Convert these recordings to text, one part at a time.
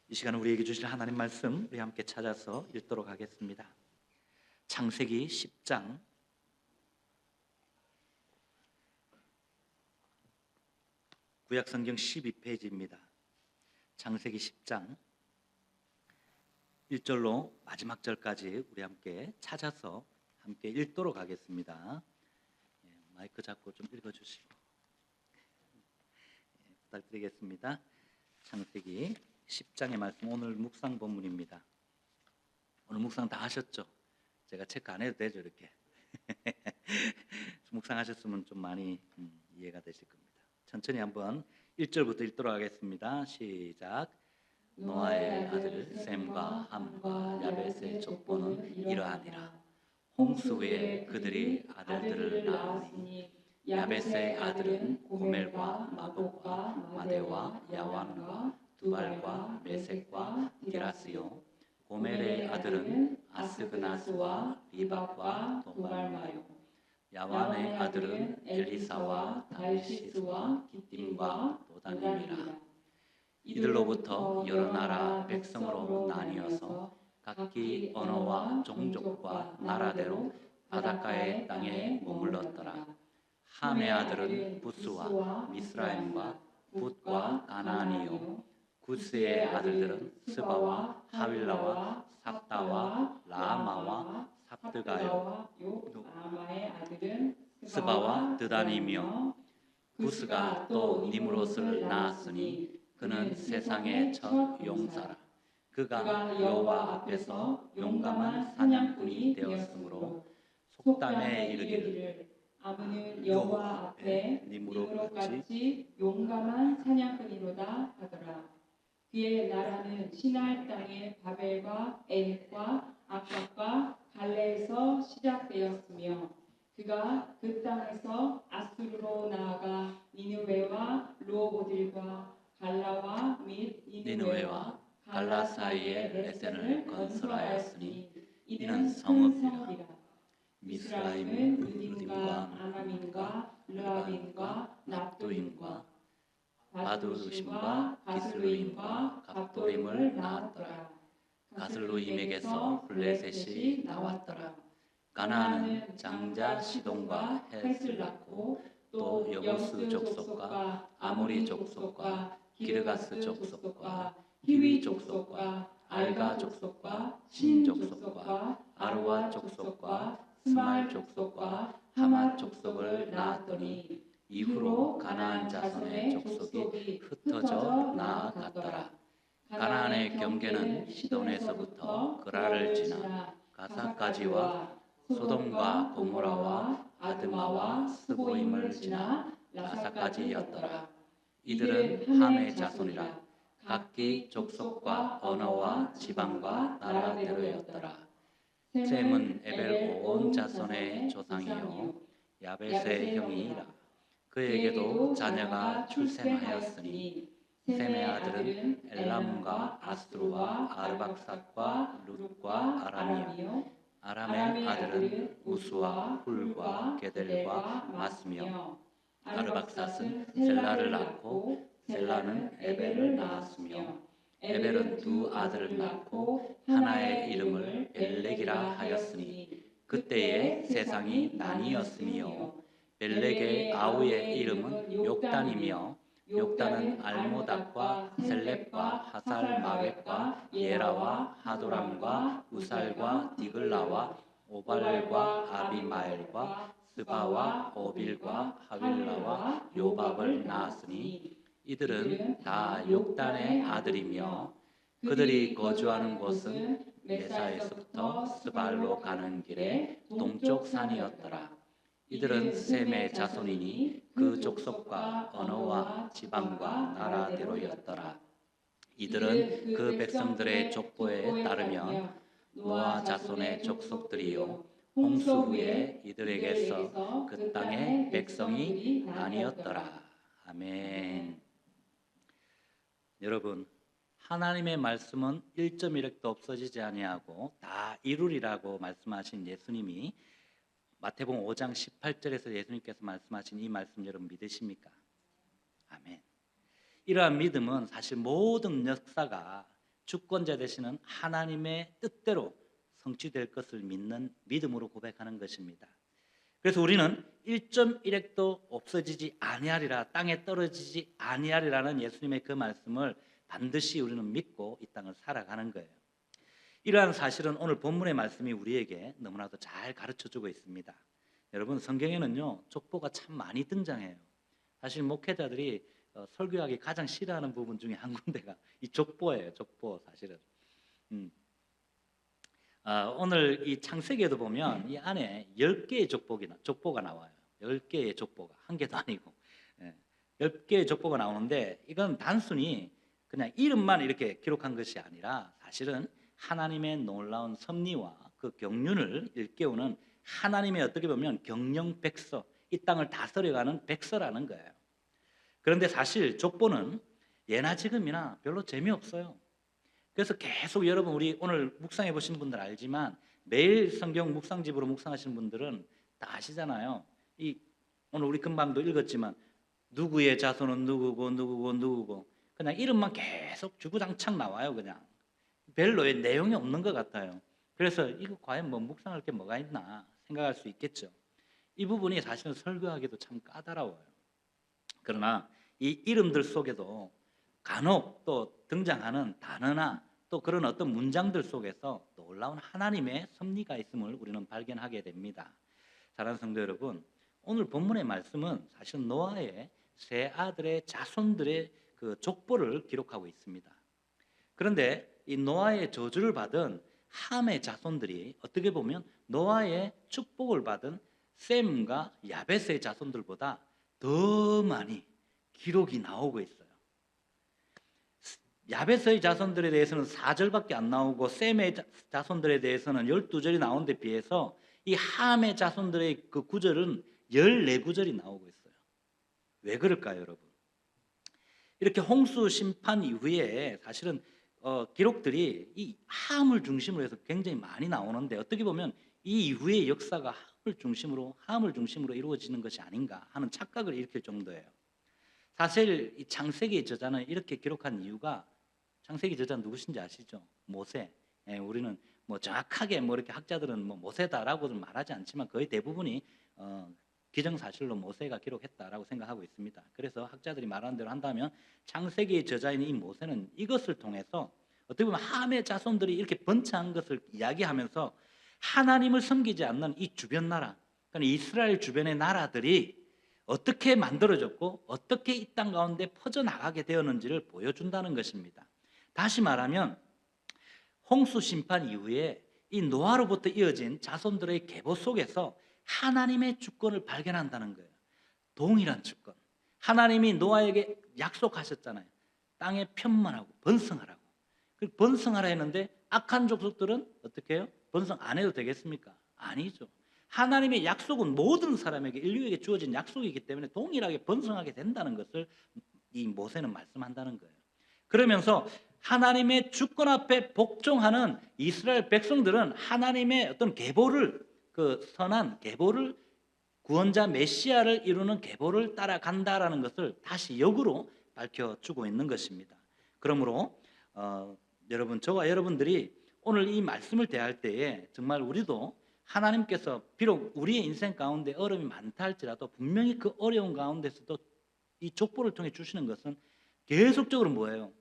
이 시간 우리에게 주실 하나님 말씀 우리 함께 찾아서 읽도록 하겠습니다. 창세기 10장 구약성경 12페이지입니다. 창세기 10장 1절로 마지막 절까지 우리 함께 찾아서 함께 읽도록 하겠습니다. 마이크 잡고 좀 읽어주시고 부탁드리겠습니다. 창세기 10장의 말씀, 오늘 묵상 본문입니다. 오늘 묵상 다 하셨죠? 제가 체크 안 해도 되죠, 이렇게. 묵상하셨으면 좀 많이 이해가 되실 겁니다. 천천히 한번 1절부터 읽도록 하겠습니다. 시작. 노아의 아들 셈과 함과 야벳의 족보는 이러하니라. 홍수 후에 그들이 아들들을 낳으니 야벳의 아들은 고멜과 마곡과 마대와 야완과 두발과 메섹과 디라스요. 고멜의 아들은 아스그나스와 리박과 도발마요. 야완의 아들은 엘리사와 다르시스와 기띔과 도다님이라. 이들로부터 여러 나라 백성으로 나뉘어서 각기 언어와 종족과 나라대로 바닷가의 땅에 머물렀더라. 함의 아들은 부스와 미스라임과 붓과 가나안이요. 구스의 아들들은 스바와 하윌라와 삽다와 라마와 삽드가요. 스바와 드단이며 구스가 또 니므롯을 낳았으니 그는 세상의 첫 용사라. 그가 여호와 앞에서 용감한 사냥꾼이 되었으므로 속담에 이르기를 아무는 여호와 앞에 니므롯같이 용감한 사냥꾼이로다 하더라. 그의 나라는 시날 땅의 바벨과 에릭과 아깝과 갈레에서 시작되었으며 그가 그 땅에서 아수르로 나아가 니느웨와 르호보딜과 갈라와 및 니느웨와 갈라 사이에 레센을 건설하였으니 이는 성읍이라. 미스라임은 르딤과 아람임과 르아빔과 납도임과 바두심과 기슬루임과 갑도림을 낳았더라. 가슬루임에게서 블레셋이 나왔더라. 가나안은 장자 시돈과 헷을 낳고 또 여부스 족속과 아모리 족속과 기르가스 족속과 히위 족속과 알가 족속과 신 족속과 아르와 족속과 스말 족속과 하맛 족속을 낳았더니 이후로 가나안 자손의 족속이 흩어져 나아갔더라. 가나안의 경계는 시돈에서부터 그라를 지나 가사까지와 소돔과 고모라와 아드마와 스보임을 지나 라사까지였더라. 이들은 함의 자손이라. 각기 족속과 언어와 지방과 나라대로였더라. 셈은 에벨 온 자손의 조상이요 야벳의 형이라. 그에게도 자녀가 출생하였으니 셈의 아들은 엘람과 아스루와 아르박삭과 룻과 아람이요. 아람의 아들은 우스와 훌과 게델과 마스며 아르박삭은 셀라를 낳고 셀라는 에벨을 낳았으며 에벨은 두 아들을 낳고 하나의 이름을 벨렉이라 하였으니 그때에 세상이 나뉘었으며 벨렉의 아우의 이름은 욕단이며 욕단은 알모닥과 셀렙과 하살 마벳과 예라와 하도람과 우살과 디글라와 오발과 아비마엘과 스바와 오빌과 하윌라와 요밥을 낳았으니 이들은 다 욕단의 아들이며 그들이 거주하는 곳은 메사에서부터 스발로 가는 길에 동쪽 산이었더라. 이들은 셈의 자손이니 그 족속과 언어와 지방과 나라대로였더라. 이들은 그 백성들의 족보에 따르면 노아 자손의 족속들이요 홍수 후에 이들에게서 그 땅의 백성이 나뉘었더라. 아멘. 여러분, 하나님의 말씀은 1.1획도 없어지지 아니하고 다 이루리라고 말씀하신 예수님이 마태복음 5장 18절에서 예수님께서 말씀하신 이 말씀 여러분 믿으십니까? 아멘. 이러한 믿음은 사실 모든 역사가 주권자 되시는 하나님의 뜻대로 성취될 것을 믿는 믿음으로 고백하는 것입니다. 그래서 우리는 1.1핵도 없어지지 아니하리라, 땅에 떨어지지 아니하리라는 예수님의 그 말씀을 반드시 우리는 믿고 이 땅을 살아가는 거예요. 이러한 사실은 오늘 본문의 말씀이 우리에게 너무나도 잘 가르쳐주고 있습니다. 여러분, 성경에는요 족보가 참 많이 등장해요. 사실 목회자들이 설교하기 가장 싫어하는 부분 중에 한 군데가 이 족보예요. 족보 사실은. 오늘 이 창세기에도 보면 이 안에 10개의 족보가 나와요. 10개의 족보가, 한 개도 아니고 10개의 족보가 나오는데, 이건 단순히 그냥 이름만 이렇게 기록한 것이 아니라 사실은 하나님의 놀라운 섭리와 그 경륜을 일깨우는 하나님의 어떻게 보면 경영 백서, 이 땅을 다스려가는 백서라는 거예요. 그런데 사실 족보는 예나 지금이나 별로 재미없어요. 그래서 계속 여러분, 우리 오늘 묵상해 보신 분들 알지만 매일 성경 묵상집으로 묵상하시는 분들은 다 아시잖아요. 오늘 우리 금방도 읽었지만 누구의 자손은 누구고 그냥 이름만 계속 주구장창 나와요. 그냥 별로 내용이 없는 것 같아요. 그래서 이거 과연 뭐 묵상할 게 뭐가 있나 생각할 수 있겠죠. 이 부분이 사실은 설교하기도 참 까다로워요. 그러나 이 이름들 속에도 간혹 또 등장하는 단어나 또 그런 어떤 문장들 속에서 놀라운 하나님의 섭리가 있음을 우리는 발견하게 됩니다. 사랑하는 성도 여러분, 오늘 본문의 말씀은 사실 노아의 세 아들의 자손들의 그 족보를 기록하고 있습니다. 그런데 이 노아의 저주를 받은 함의 자손들이 어떻게 보면 노아의 축복을 받은 셈과 야벳의 자손들보다 더 많이 기록이 나오고 있어요. 야벳의 자손들에 대해서는 4절밖에 안 나오고 셈의 자손들에 대해서는 12절이 나온 데 비해서 이 함의 자손들의 그 구절은 14구절이 나오고 있어요. 왜 그럴까요, 여러분? 이렇게 홍수 심판 이후에 사실은 기록들이 이 함을 중심으로 해서 굉장히 많이 나오는데, 어떻게 보면 이 이후의 역사가 함을 중심으로 이루어지는 것이 아닌가 하는 착각을 일으킬 정도예요. 사실 이 창세기 저자는 이렇게 기록한 이유가, 창세기 저자는 누구신지 아시죠? 모세. 우리는 뭐 정확하게 뭐 이렇게 학자들은 뭐 모세다라고는 말하지 않지만 거의 대부분이 기정사실로 모세가 기록했다라고 생각하고 있습니다. 그래서 학자들이 말하는 대로 한다면 창세기의 저자인 이 모세는 이것을 통해서 어떻게 보면 함의 자손들이 이렇게 번창한 것을 이야기하면서 하나님을 섬기지 않는 이 주변 나라, 그러니까 이스라엘 주변의 나라들이 어떻게 만들어졌고 어떻게 이 땅 가운데 퍼져나가게 되었는지를 보여준다는 것입니다. 다시 말하면 홍수 심판 이후에 이 노아로부터 이어진 자손들의 계보 속에서 하나님의 주권을 발견한다는 거예요. 동일한 주권. 하나님이 노아에게 약속하셨잖아요. 땅에 편만하고 번성하라고. 그 번성하라 했는데 악한 족속들은 어떻게 해요? 번성 안 해도 되겠습니까? 아니죠. 하나님의 약속은 모든 사람에게, 인류에게 주어진 약속이기 때문에 동일하게 번성하게 된다는 것을 이 모세는 말씀한다는 거예요. 그러면서 하나님의 주권 앞에 복종하는 이스라엘 백성들은 하나님의 어떤 계보를, 그 선한 계보를, 구원자 메시아를 이루는 계보를 따라간다라는 것을 다시 역으로 밝혀주고 있는 것입니다. 그러므로 여러분, 저와 여러분들이 오늘 이 말씀을 대할 때에 정말 우리도 하나님께서 비록 우리의 인생 가운데 어려움이 많다 할지라도 분명히 그 어려운 가운데서도 이 족보를 통해 주시는 것은 계속적으로 뭐예요?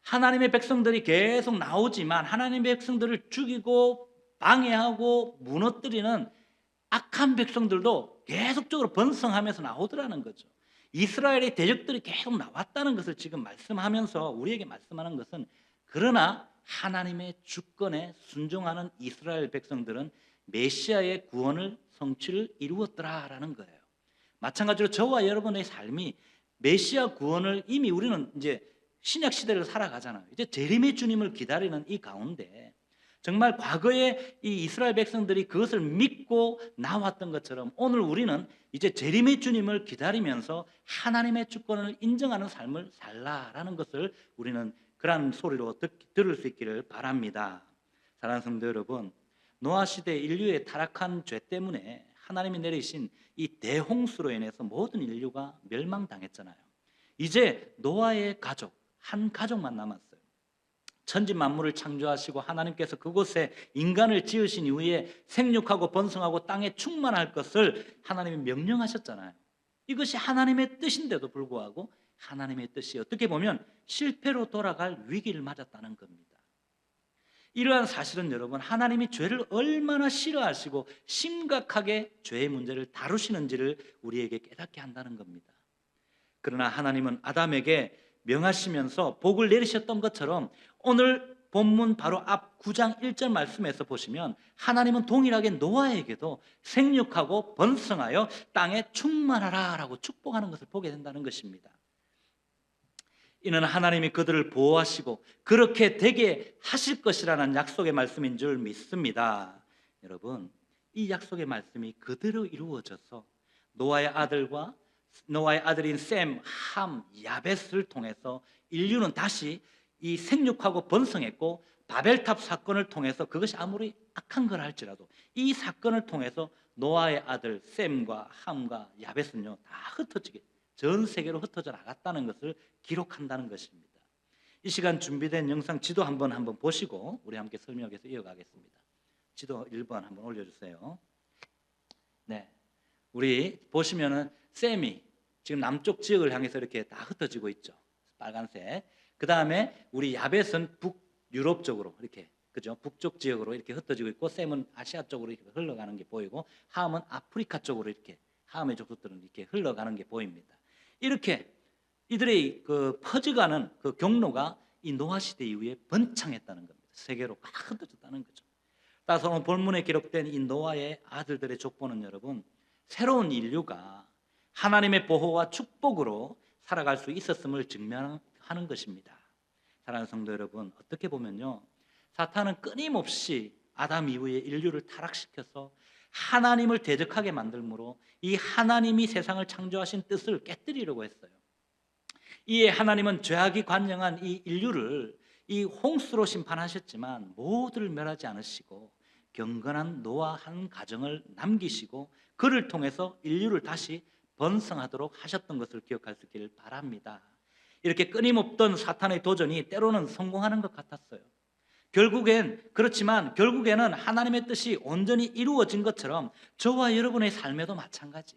하나님의 백성들이 계속 나오지만 하나님의 백성들을 죽이고 방해하고 무너뜨리는 악한 백성들도 계속적으로 번성하면서 나오더라는 거죠. 이스라엘의 대적들이 계속 나왔다는 것을 지금 말씀하면서 우리에게 말씀하는 것은, 그러나 하나님의 주권에 순종하는 이스라엘 백성들은 메시아의 구원을 성취를 이루었더라라는 거예요. 마찬가지로 저와 여러분의 삶이 메시아 구원을 이미 우리는 이제 신약 시대를 살아가잖아요. 이제 재림의 주님을 기다리는 이 가운데 정말 과거에 이 이스라엘 백성들이 그것을 믿고 나왔던 것처럼 오늘 우리는 이제 재림의 주님을 기다리면서 하나님의 주권을 인정하는 삶을 살라라는 것을 우리는 그런 소리로 들을 수 있기를 바랍니다. 사랑하는 성도 여러분, 노아 시대 인류의 타락한 죄 때문에 하나님이 내리신 이 대홍수로 인해서 모든 인류가 멸망당했잖아요. 이제 노아의 가족, 한 가족만 남았어요. 천지 만물을 창조하시고 하나님께서 그곳에 인간을 지으신 이후에 생육하고 번성하고 땅에 충만할 것을 하나님이 명령하셨잖아요. 이것이 하나님의 뜻인데도 불구하고 하나님의 뜻이 어떻게 보면 실패로 돌아갈 위기를 맞았다는 겁니다. 이러한 사실은 여러분, 하나님이 죄를 얼마나 싫어하시고 심각하게 죄의 문제를 다루시는지를 우리에게 깨닫게 한다는 겁니다. 그러나 하나님은 아담에게 명하시면서 복을 내리셨던 것처럼 오늘 본문 바로 앞 9장 1절 말씀에서 보시면 하나님은 동일하게 노아에게도 생육하고 번성하여 땅에 충만하라 라고 축복하는 것을 보게 된다는 것입니다. 이는 하나님이 그들을 보호하시고 그렇게 되게 하실 것이라는 약속의 말씀인 줄 믿습니다. 여러분, 이 약속의 말씀이 그대로 이루어져서 노아의 아들인 셈, 함, 야벳을 통해서 인류는 다시 이 생육하고 번성했고, 바벨탑 사건을 통해서 그것이 아무리 악한 걸 할지라도 이 사건을 통해서 노아의 아들 셈과 함과 야벳은요 다 흩어지게 전 세계로 흩어져 나갔다는 것을 기록한다는 것입니다. 이 시간 준비된 영상 지도 한번 보시고 우리 함께 설명해서 이어가겠습니다. 지도 1번 한번 올려주세요. 네, 우리 보시면은 셈이 지금 남쪽 지역을 향해서 이렇게 다 흩어지고 있죠. 빨간색. 그 다음에 우리 야벳은 북유럽 쪽으로 이렇게, 그죠? 북쪽 지역으로 이렇게 흩어지고 있고, 셈은 아시아 쪽으로 이렇게 흘러가는 게 보이고, 함은 아프리카 쪽으로 이렇게, 함의 족속들은 이렇게 흘러가는 게 보입니다. 이렇게 이들의 그 퍼져가는 그 경로가 이 노아 시대 이후에 번창했다는 겁니다. 세계로 막 흩어졌다는 거죠. 따라서 오늘 본문에 기록된 이 노아의 아들들의 족보는 여러분, 새로운 인류가 하나님의 보호와 축복으로 살아갈 수 있었음을 증명하는 것입니다. 사랑하는 성도 여러분, 어떻게 보면요, 사탄은 끊임없이 아담 이후에 인류를 타락시켜서 하나님을 대적하게 만들므로 이 하나님이 세상을 창조하신 뜻을 깨뜨리려고 했어요. 이에 하나님은 죄악이 관영한 이 인류를 이 홍수로 심판하셨지만 모두를 멸하지 않으시고 경건한 노아 한 가정을 남기시고 그를 통해서 인류를 다시 번성하도록 하셨던 것을 기억할 수 있기를 바랍니다. 이렇게 끊임없던 사탄의 도전이 때로는 성공하는 것 같았어요. 결국에는 하나님의 뜻이 온전히 이루어진 것처럼 저와 여러분의 삶에도 마찬가지.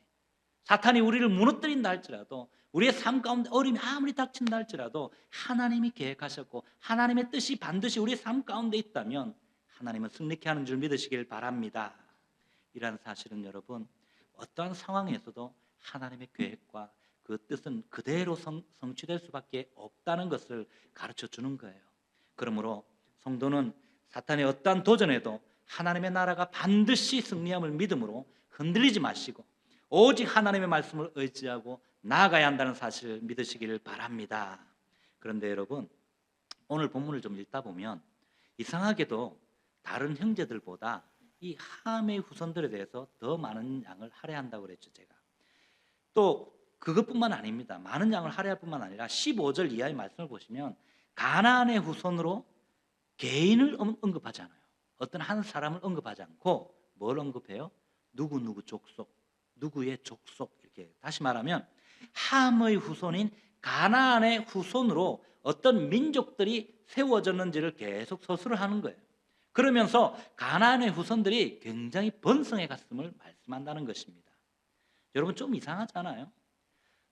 사탄이 우리를 무너뜨린다 할지라도, 우리의 삶 가운데 어려움이 아무리 닥친다 할지라도 하나님이 계획하셨고 하나님의 뜻이 반드시 우리의 삶 가운데 있다면 하나님은 승리케 하는 줄 믿으시길 바랍니다. 이러한 사실은 여러분, 어떠한 상황에서도 하나님의 계획과 그 뜻은 그대로 성취될 수밖에 없다는 것을 가르쳐 주는 거예요. 그러므로 성도는 사탄의 어떠한 도전에도 하나님의 나라가 반드시 승리함을 믿음으로 흔들리지 마시고 오직 하나님의 말씀을 의지하고 나아가야 한다는 사실을 믿으시기를 바랍니다. 그런데 여러분, 오늘 본문을 좀 읽다 보면 이상하게도 다른 형제들보다 이 함의 후손들에 대해서 더 많은 양을 할애한다고 그랬죠. 제가 또 그것뿐만 아닙니다. 많은 양을 할애할 뿐만 아니라 15절 이하의 말씀을 보시면 가나안의 후손으로 개인을 언급하지 않아요. 어떤 한 사람을 언급하지 않고 뭘 언급해요? 누구 족속, 누구의 족속, 이렇게. 다시 말하면 함의 후손인 가나안의 후손으로 어떤 민족들이 세워졌는지를 계속 서술을 하는 거예요. 그러면서 가나안의 후손들이 굉장히 번성해 갔음을 말씀한다는 것입니다. 여러분, 좀 이상하지 않아요?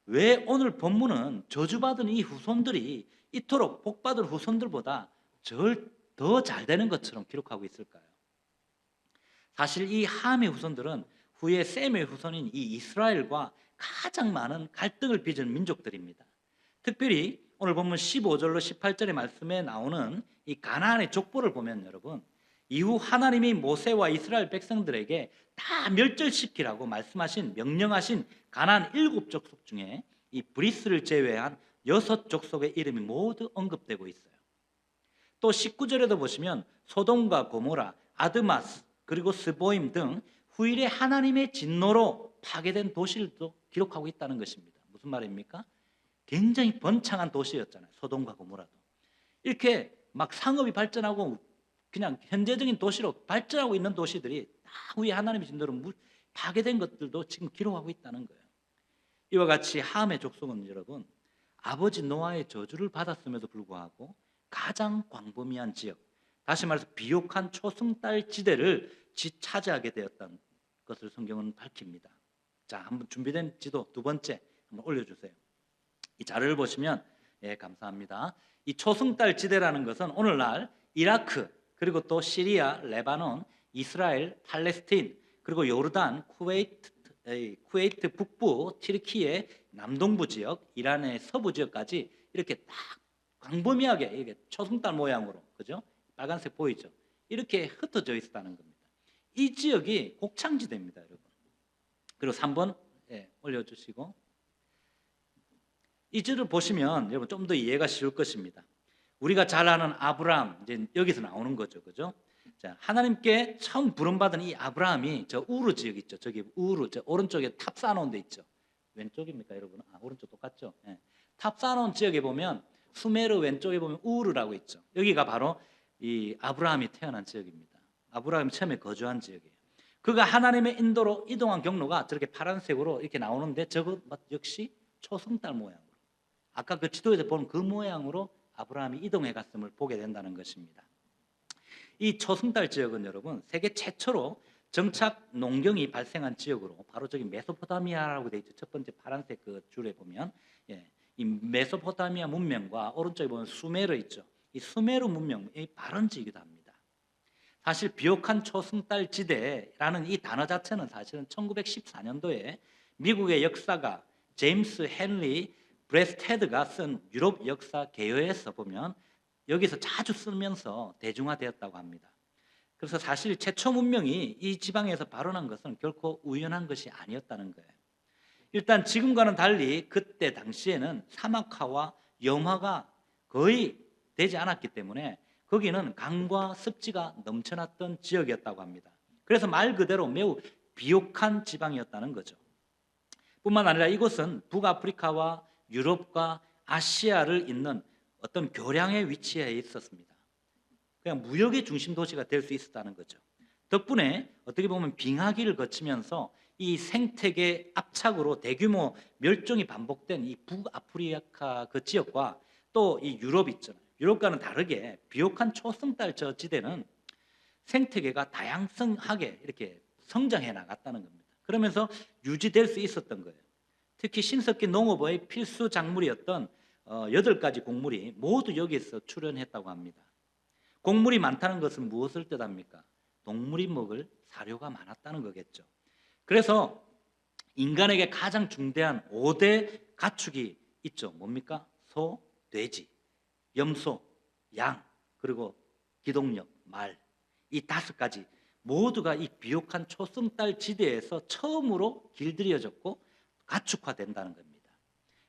왜 오늘 본문은 저주받은 이 후손들이 이토록 복받은 후손들보다 더 잘 되는 것처럼 기록하고 있을까요? 사실 이 함의 후손들은 후에 셈의 후손인 이 이스라엘과 가장 많은 갈등을 빚은 민족들입니다. 특별히 오늘 본문 15절로 18절의 말씀에 나오는 이 가나안의 족보를 보면 여러분, 이후 하나님이 모세와 이스라엘 백성들에게 다 멸절시키라고 명령하신 가나안 7족속 중에 이 브리스를 제외한 6족속의 이름이 모두 언급되고 있어요. 또 19절에도 보시면 소돔과 고모라, 아드마스, 그리고 스보임 등 후일에 하나님의 진노로 파괴된 도시들도 기록하고 있다는 것입니다. 무슨 말입니까? 굉장히 번창한 도시였잖아요. 소돔과 고모라도. 이렇게 막 상업이 발전하고 그냥 현재적인 도시로 발전하고 있는 도시들이 다 후에 하나님의 진노로 파괴된 것들도 지금 기록하고 있다는 거예요. 이와 같이 함의 족속은 여러분, 아버지 노아의 저주를 받았음에도 불구하고 가장 광범위한 지역, 다시 말해서 비옥한 초승달 지대를 차지하게 되었다는 것을 성경은 밝힙니다. 자, 한번 준비된 지도 두 번째 한번 올려주세요. 이 자료를 보시면 감사합니다. 이 초승달 지대라는 것은 오늘날 이라크, 그리고 또 시리아, 레바논, 이스라엘, 팔레스틴, 그리고 요르단, 쿠웨이트 북부, 튀르키예 남동부 지역, 이란의 서부 지역까지 이렇게 딱 광범위하게 이렇게 초승달 모양으로, 그죠? 빨간색 보이죠? 이렇게 흩어져 있었다는 겁니다. 이 지역이 곡창지대입니다, 여러분. 그리고 3번 올려주시고, 이 지를 보시면 여러분 좀 더 이해가 쉬울 것입니다. 우리가 잘 아는 아브라함, 이제 여기서 나오는 거죠, 그죠? 자, 하나님께 처음 부름받은 이 아브라함이 저 우르 지역 있죠, 저기 우르, 저 오른쪽에 탑 쌓아놓은 데 있죠. 왼쪽입니까, 여러분? 오른쪽 똑같죠? 탑 쌓아놓은 지역에 보면 수메르 왼쪽에 보면 우르라고 있죠. 여기가 바로 이 아브라함이 태어난 지역입니다. 아브라함이 처음에 거주한 지역이에요. 그가 하나님의 인도로 이동한 경로가 저렇게 파란색으로 이렇게 나오는데 저것 역시 초승달 모양으로, 아까 그 지도에서 본 그 모양으로 아브라함이 이동해 갔음을 보게 된다는 것입니다. 이 초승달 지역은 여러분 세계 최초로 정착 농경이 발생한 지역으로 바로 저기 메소포타미아라고 되어 있죠. 첫 번째 파란색 그 줄에 보면 이 메소포타미아 문명과 오른쪽에 보면 수메르 있죠. 이 수메르 문명의 발원지이기도 합니다. 사실 비옥한 초승달 지대라는 이 단어 자체는 사실은 1914년도에 미국의 역사가 제임스 헨리 브레스테드가 쓴 유럽 역사 개요에서 보면 여기서 자주 쓰면서 대중화되었다고 합니다. 그래서 사실 최초 문명이 이 지방에서 발원한 것은 결코 우연한 것이 아니었다는 거예요. 일단 지금과는 달리 그때 당시에는 사막화와 염화가 거의 되지 않았기 때문에 거기는 강과 습지가 넘쳐났던 지역이었다고 합니다. 그래서 말 그대로 매우 비옥한 지방이었다는 거죠. 뿐만 아니라 이곳은 북아프리카와 유럽과 아시아를 잇는 어떤 교량의 위치에 있었습니다. 그냥 무역의 중심 도시가 될 수 있었다는 거죠. 덕분에 어떻게 보면 빙하기를 거치면서 이 생태계 압착으로 대규모 멸종이 반복된 이 북아프리카 그 지역과 또 이 유럽 있잖아요. 유럽과는 다르게 비옥한 초승달 저 지대는 생태계가 다양성하게 이렇게 성장해 나갔다는 겁니다. 그러면서 유지될 수 있었던 거예요. 특히 신석기 농업의 필수 작물이었던 8가지 곡물이 모두 여기에서 출현했다고 합니다. 곡물이 많다는 것은 무엇을 뜻합니까? 동물이 먹을 사료가 많았다는 거겠죠. 그래서 인간에게 가장 중대한 5대 가축이 있죠. 뭡니까? 소, 돼지, 염소, 양, 그리고 기동력, 말. 이 5가지 모두가 이 비옥한 초승달 지대에서 처음으로 길들여졌고 가축화된다는 겁니다.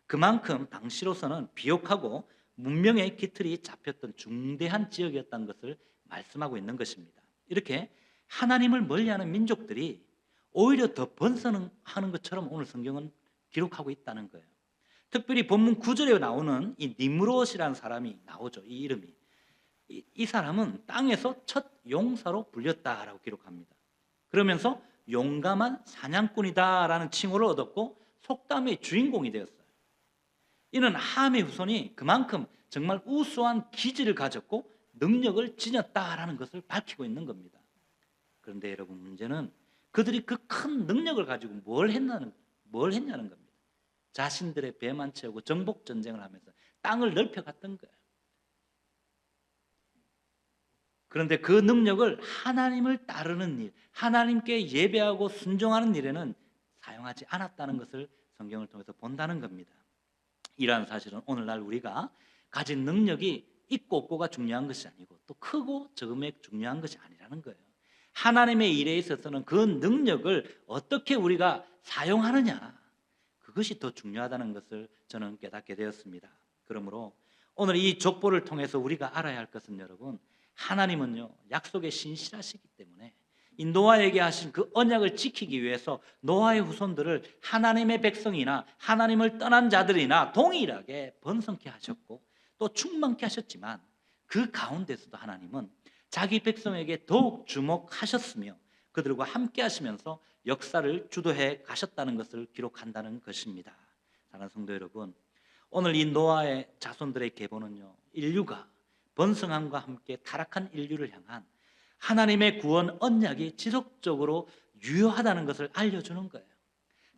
그만큼 당시로서는 비옥하고 문명의 기틀이 잡혔던 중대한 지역이었다는 것을 말씀하고 있는 것입니다. 이렇게 하나님을 멀리하는 민족들이 오히려 더 번성하는 것처럼 오늘 성경은 기록하고 있다는 거예요. 특별히 본문 9절에 나오는 이 니므롯이라는 사람이 나오죠. 이 이름이. 이 사람은 땅에서 첫 용사로 불렸다라고 기록합니다. 그러면서 용감한 사냥꾼이다라는 칭호를 얻었고 속담의 주인공이 되었어요. 이는 함의 후손이 그만큼 정말 우수한 기질을 가졌고 능력을 지녔다라는 것을 밝히고 있는 겁니다. 그런데 여러분 문제는 그들이 그 큰 능력을 가지고 뭘 했냐는 겁니다. 자신들의 배만 채우고 정복 전쟁을 하면서 땅을 넓혀갔던 거예요. 그런데 그 능력을 하나님을 따르는 일, 하나님께 예배하고 순종하는 일에는 사용하지 않았다는 것을 성경을 통해서 본다는 겁니다. 이러한 사실은 오늘날 우리가 가진 능력이 있고 없고가 중요한 것이 아니고 또 크고 적음에 중요한 것이 아니라는 거예요. 하나님의 일에 있어서는 그 능력을 어떻게 우리가 사용하느냐, 그것이 더 중요하다는 것을 저는 깨닫게 되었습니다. 그러므로 오늘 이 족보를 통해서 우리가 알아야 할 것은 여러분, 하나님은요 약속에 신실하시기 때문에 이 노아에게 하신 그 언약을 지키기 위해서 노아의 후손들을 하나님의 백성이나 하나님을 떠난 자들이나 동일하게 번성케 하셨고 또 충만케 하셨지만 그 가운데서도 하나님은 자기 백성에게 더욱 주목하셨으며 그들과 함께 하시면서 역사를 주도해 가셨다는 것을 기록한다는 것입니다. 사랑하는 성도 여러분, 오늘 이 노아의 자손들의 계보는요 인류가 번성함과 함께 타락한 인류를 향한 하나님의 구원 언약이 지속적으로 유효하다는 것을 알려주는 거예요.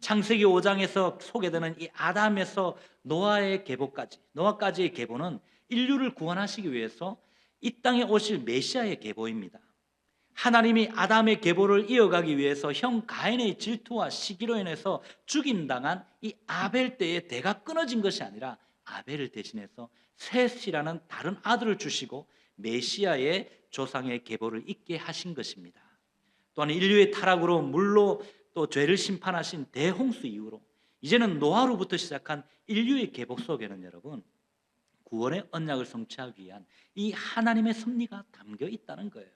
창세기 5장에서 소개되는 이 아담에서 노아의 계보까지, 노아까지의 계보는 인류를 구원하시기 위해서 이 땅에 오실 메시아의 계보입니다. 하나님이 아담의 계보를 이어가기 위해서 형 가인의 질투와 시기로 인해서 죽임당한 이 아벨 때의 대가 끊어진 것이 아니라 아벨을 대신해서 셋이라는 다른 아들을 주시고 메시아의 조상의 계보를 잇게 하신 것입니다. 또한 인류의 타락으로 물로 또 죄를 심판하신 대홍수 이후로 이제는 노아로부터 시작한 인류의 계보 속에는 여러분 구원의 언약을 성취하기 위한 이 하나님의 섭리가 담겨 있다는 거예요.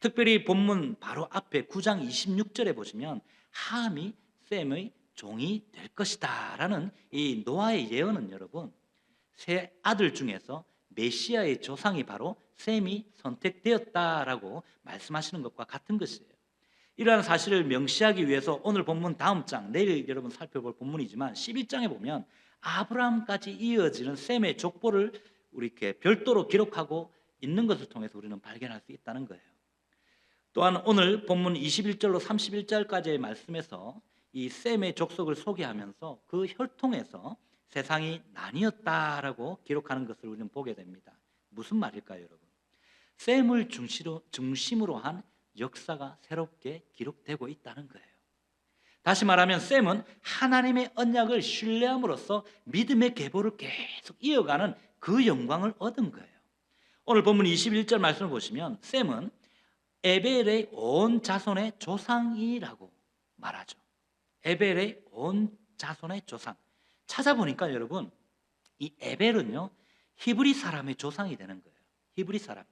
특별히 본문 바로 앞에 9장 26절에 보시면 함이 셈의 종이 될 것이다 라는 이 노아의 예언은 여러분 세 아들 중에서 메시아의 조상이 바로 셈이 선택되었다라고 말씀하시는 것과 같은 것이에요. 이러한 사실을 명시하기 위해서 오늘 본문 다음 장, 내일 여러분 살펴볼 본문이지만 11장에 보면 아브라함까지 이어지는 셈의 족보를 이렇게 별도로 기록하고 있는 것을 통해서 우리는 발견할 수 있다는 거예요. 또한 오늘 본문 21절로 31절까지의 말씀에서 이 셈의 족속을 소개하면서 그 혈통에서 세상이 나뉘었다라고 기록하는 것을 우리는 보게 됩니다. 무슨 말일까요, 여러분? 셈을 중심으로 한 역사가 새롭게 기록되고 있다는 거예요. 다시 말하면 셈은 하나님의 언약을 신뢰함으로써 믿음의 계보를 계속 이어가는 그 영광을 얻은 거예요. 오늘 본문 21절 말씀을 보시면 셈은 에벨의 온 자손의 조상이라고 말하죠. 에벨의 온 자손의 조상. 찾아보니까 여러분 이 에벨은요 히브리 사람의 조상이 되는 거예요. 히브리 사람.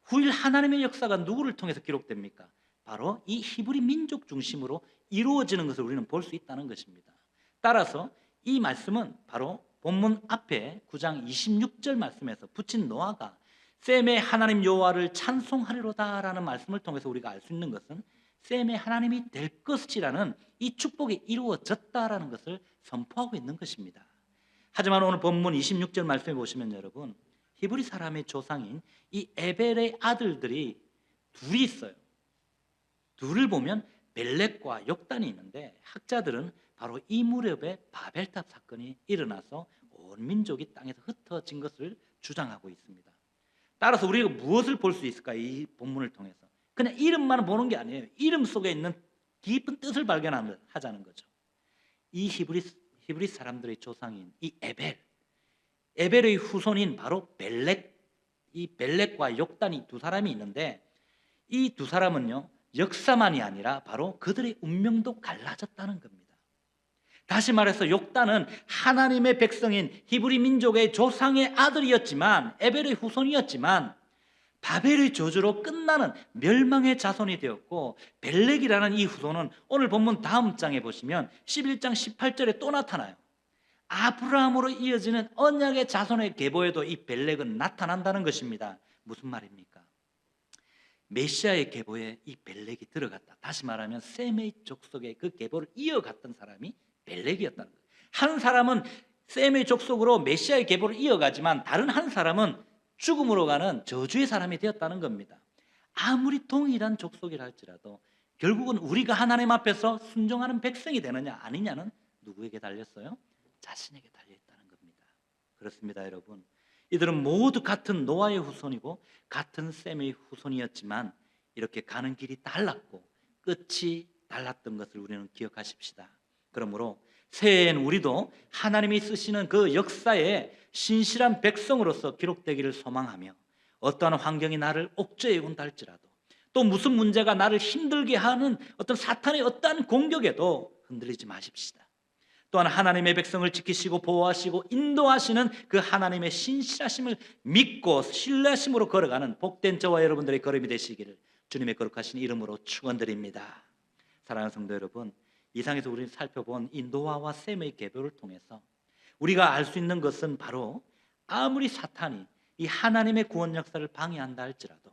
후일 하나님의 역사가 누구를 통해서 기록됩니까? 바로 이 히브리 민족 중심으로 이루어지는 것을 우리는 볼 수 있다는 것입니다. 따라서 이 말씀은 바로 본문 앞에 9장 26절 말씀에서 붙인 노아가 셈의 하나님 여호와를 찬송하리로다라는 말씀을 통해서 우리가 알 수 있는 것은 셈의 하나님이 될 것이라는 이 축복이 이루어졌다라는 것을 선포하고 있는 것입니다. 하지만 오늘 본문 26절 말씀에 보시면 여러분 히브리 사람의 조상인 이 에벨의 아들들이 둘이 있어요. 둘을 보면 벨렉과 욕단이 있는데 학자들은 바로 이 무렵에 바벨탑 사건이 일어나서 온 민족이 땅에서 흩어진 것을 주장하고 있습니다. 따라서 우리가 무엇을 볼 수 있을까? 이 본문을 통해서 그냥 이름만 보는 게 아니에요. 이름 속에 있는 깊은 뜻을 발견하자는 거죠. 이 히브리 사람들의 조상인 이 에벨의 후손인 바로 벨렉, 이 벨렉과 욕단이 두 사람이 있는데 이 두 사람은요 역사만이 아니라 바로 그들의 운명도 갈라졌다는 겁니다. 다시 말해서 욕단은 하나님의 백성인 히브리 민족의 조상의 아들이었지만 에벨의 후손이었지만 바벨의 저주로 끝나는 멸망의 자손이 되었고 벨렉이라는 이 후손은 오늘 본문 다음 장에 보시면 11장 18절에 또 나타나요. 아브라함으로 이어지는 언약의 자손의 계보에도 이 벨렉은 나타난다는 것입니다. 무슨 말입니까? 메시아의 계보에 이 벨렉이 들어갔다. 다시 말하면 셈의 족속의 그 계보를 이어갔던 사람이 벨렉이었다는 거예요. 한 사람은 셈의 족속으로 메시아의 계보를 이어가지만 다른 한 사람은 죽음으로 가는 저주의 사람이 되었다는 겁니다. 아무리 동일한 족속이라 할지라도 결국은 우리가 하나님 앞에서 순종하는 백성이 되느냐 아니냐는 누구에게 달렸어요? 자신에게 달려있다는 겁니다. 그렇습니다, 여러분. 이들은 모두 같은 노아의 후손이고 같은 셈의 후손이었지만 이렇게 가는 길이 달랐고 끝이 달랐던 것을 우리는 기억하십시다. 그러므로 새해엔 우리도 하나님이 쓰시는 그 역사에 신실한 백성으로서 기록되기를 소망하며 어떠한 환경이 나를 옥죄해 온다 할지라도 또 무슨 문제가 나를 힘들게 하는 어떤 사탄의 어떠한 공격에도 흔들리지 마십시다. 또한 하나님의 백성을 지키시고 보호하시고 인도하시는 그 하나님의 신실하심을 믿고 신뢰하심으로 걸어가는 복된 저와 여러분들의 걸음이 되시기를 주님의 거룩하신 이름으로 축원드립니다. 사랑하는 성도 여러분, 이상에서 우리는 살펴본 이 노아와 셈의 계보를 통해서 우리가 알 수 있는 것은 바로 아무리 사탄이 이 하나님의 구원 역사를 방해한다 할지라도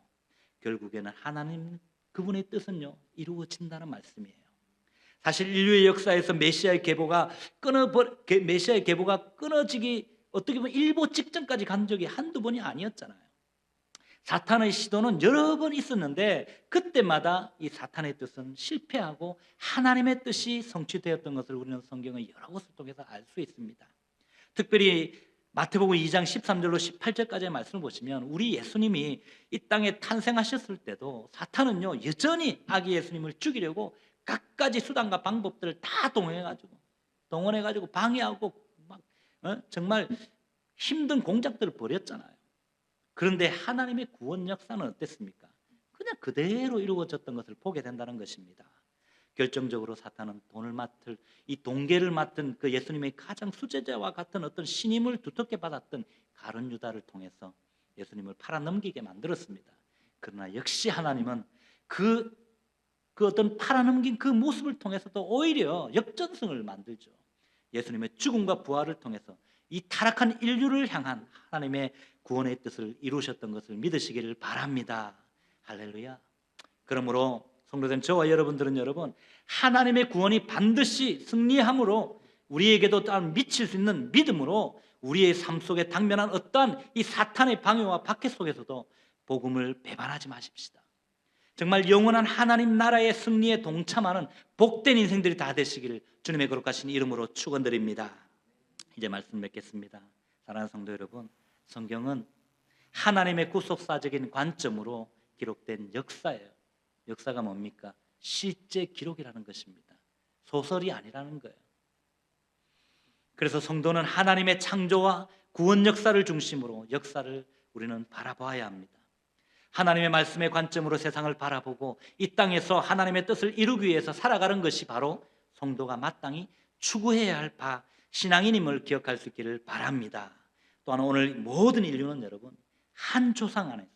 결국에는 하나님 그분의 뜻은요 이루어진다는 말씀이에요. 사실 인류의 역사에서 메시아의 계보가 끊어지기 어떻게 보면 일보 직전까지 간 적이 한두 번이 아니었잖아요. 사탄의 시도는 여러 번 있었는데 그때마다 이 사탄의 뜻은 실패하고 하나님의 뜻이 성취되었던 것을 우리는 성경의 여러 곳을 통해서 알 수 있습니다. 특별히 마태복음 2장 13절로 18절까지의 말씀을 보시면 우리 예수님이 이 땅에 탄생하셨을 때도 사탄은요 여전히 아기 예수님을 죽이려고 갖가지 수단과 방법들을 다 동원해가지고 방해하고 막 정말 힘든 공작들을 벌였잖아요. 그런데 하나님의 구원 역사는 어땠습니까? 그냥 그대로 이루어졌던 것을 보게 된다는 것입니다. 결정적으로 사탄은 돈을 맡을 이 동계를 맡은 그 예수님의 가장 수제자와 같은 어떤 신임을 두텁게 받았던 가룟 유다를 통해서 예수님을 팔아넘기게 만들었습니다. 그러나 역시 하나님은 그 어떤 팔아넘긴 그 모습을 통해서도 오히려 역전승을 만들죠. 예수님의 죽음과 부활을 통해서 이 타락한 인류를 향한 하나님의 구원의 뜻을 이루셨던 것을 믿으시기를 바랍니다. 할렐루야. 그러므로 성도된 저와 여러분들은 하나님의 구원이 반드시 승리함으로 우리에게도 또한 미칠 수 있는 믿음으로 우리의 삶 속에 당면한 어떠한 이 사탄의 방해와 박해 속에서도 복음을 배반하지 마십시다. 정말 영원한 하나님 나라의 승리에 동참하는 복된 인생들이 다 되시기를 주님의 거룩하신 이름으로 축원드립니다. 이제 말씀 맺겠습니다. 사랑하는 성도 여러분, 성경은 하나님의 구속사적인 관점으로 기록된 역사예요. 역사가 뭡니까? 실제 기록이라는 것입니다. 소설이 아니라는 거예요. 그래서 성도는 하나님의 창조와 구원 역사를 중심으로 역사를 우리는 바라봐야 합니다. 하나님의 말씀의 관점으로 세상을 바라보고 이 땅에서 하나님의 뜻을 이루기 위해서 살아가는 것이 바로 성도가 마땅히 추구해야 할 바 신앙인임을 기억할 수 있기를 바랍니다. 또한 오늘 모든 인류는 한 조상 안에서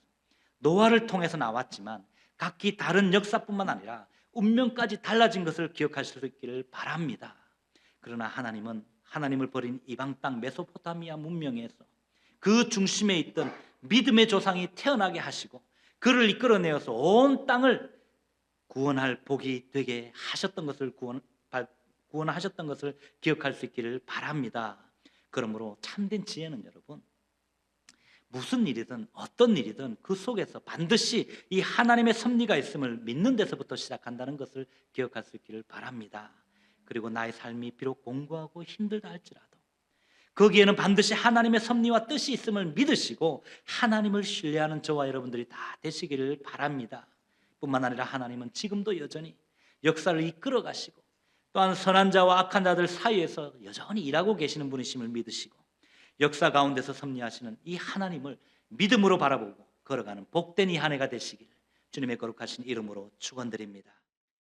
노아를 통해서 나왔지만 각기 다른 역사뿐만 아니라 운명까지 달라진 것을 기억하실 수 있기를 바랍니다. 그러나 하나님은 하나님을 버린 이방 땅 메소포타미아 문명에서 그 중심에 있던 믿음의 조상이 태어나게 하시고 그를 이끌어내어서 온 땅을 구원할 복이 되게 하셨던 것을 구원하셨던 것을 기억할 수 있기를 바랍니다. 그러므로 참된 지혜는 무슨 일이든 어떤 일이든 그 속에서 반드시 이 하나님의 섭리가 있음을 믿는 데서부터 시작한다는 것을 기억할 수 있기를 바랍니다. 그리고 나의 삶이 비록 공고하고 힘들다 할지라도 거기에는 반드시 하나님의 섭리와 뜻이 있음을 믿으시고 하나님을 신뢰하는 저와 여러분들이 다 되시기를 바랍니다. 뿐만 아니라 하나님은 지금도 여전히 역사를 이끌어 가시고 또한 선한 자와 악한 자들 사이에서 여전히 일하고 계시는 분이심을 믿으시고 역사 가운데서 섭리하시는 이 하나님을 믿음으로 바라보고 걸어가는 복된 이 한 해가 되시기를 주님의 거룩하신 이름으로 축원드립니다.